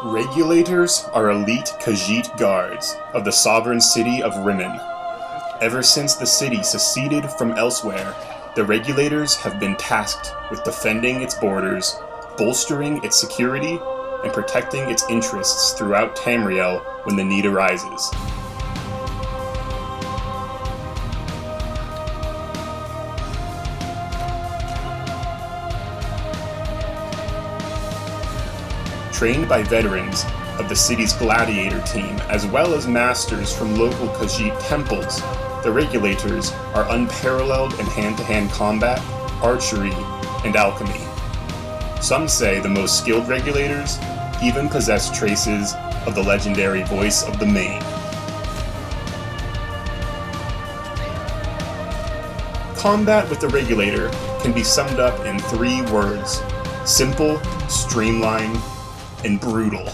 Regulators are elite Khajiit guards of the sovereign city of Rimmon. Ever since the city seceded from elsewhere, the Regulators have been tasked with defending its borders, bolstering its security, and protecting its interests throughout Tamriel when the need arises. Trained by veterans of the city's gladiator team, as well as masters from local Khajiit temples, the Regulators are unparalleled in hand-to-hand combat, archery, and alchemy. Some say the most skilled Regulators even possess traces of the legendary voice of the Mane. Combat with the Regulator can be summed up in 3 words: simple, streamlined, and brutal.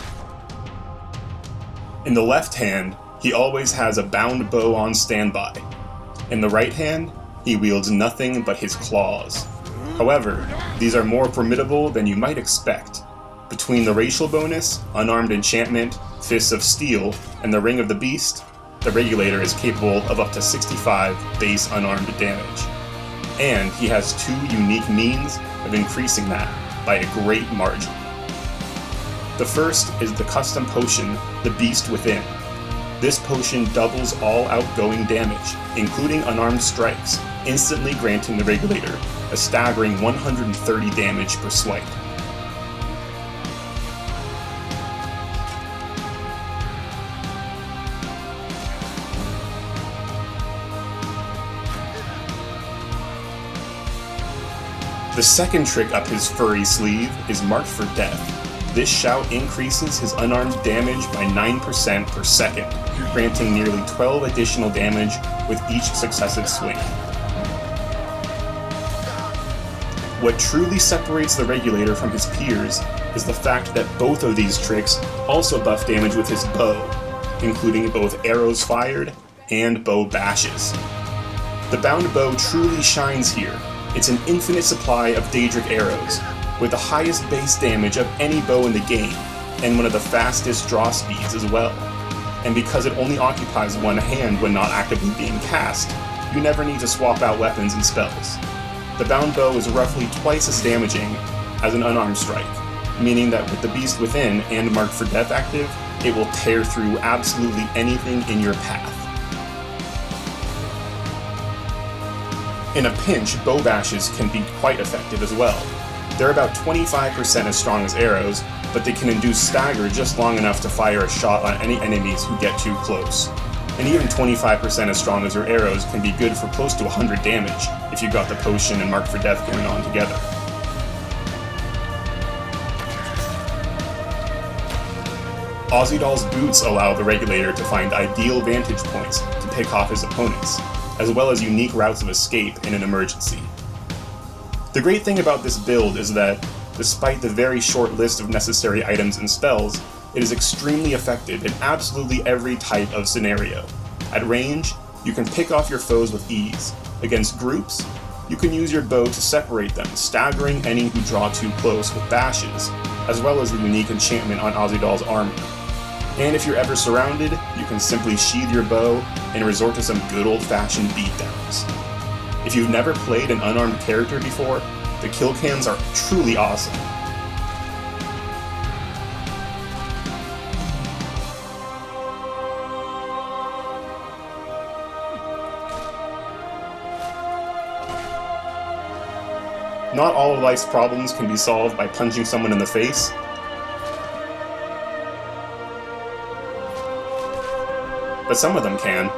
In the left hand, he always has a bound bow on standby. In the right hand, he wields nothing but his claws. However, these are more formidable than you might expect. Between the racial bonus, unarmed enchantment, Fists of Steel, and the Ring of the Beast, the Regulator is capable of up to 65 base unarmed damage. And he has 2 unique means of increasing that by a great margin. The first is the custom potion, the Beast Within. This potion doubles all outgoing damage, including unarmed strikes, instantly granting the Regulator a staggering 130 damage per swipe. The second trick up his furry sleeve is Marked for Death. This shout increases his unarmed damage by 9% per second, granting nearly 12 additional damage with each successive swing. What truly separates the Regulator from his peers is the fact that both of these tricks also buff damage with his bow, including both arrows fired and bow bashes. The bound bow truly shines here. It's an infinite supply of Daedric arrows, with the highest base damage of any bow in the game, and one of the fastest draw speeds as well. And because it only occupies one hand when not actively being cast, you never need to swap out weapons and spells. The bound bow is roughly twice as damaging as an unarmed strike, meaning that with the Beast Within and Marked for Death active, it will tear through absolutely anything in your path. In a pinch, bow bashes can be quite effective as well. They're about 25% as strong as arrows, but they can induce stagger just long enough to fire a shot on any enemies who get too close. And even 25% as strong as your arrows can be good for close to 100 damage if you got the potion and Marked for Death going on together. Aussiedal's boots allow the Regulator to find ideal vantage points to pick off his opponents, as well as unique routes of escape in an emergency. The great thing about this build is that, despite the very short list of necessary items and spells, it is extremely effective in absolutely every type of scenario. At range, you can pick off your foes with ease. Against groups, you can use your bow to separate them, staggering any who draw too close with bashes, as well as the unique enchantment on Aussiedal's armor. And if you're ever surrounded, you can simply sheathe your bow and resort to some good old-fashioned beatdowns. If you've never played an unarmed character before, the kill cams are truly awesome. Not all of life's problems can be solved by punching someone in the face. But some of them can.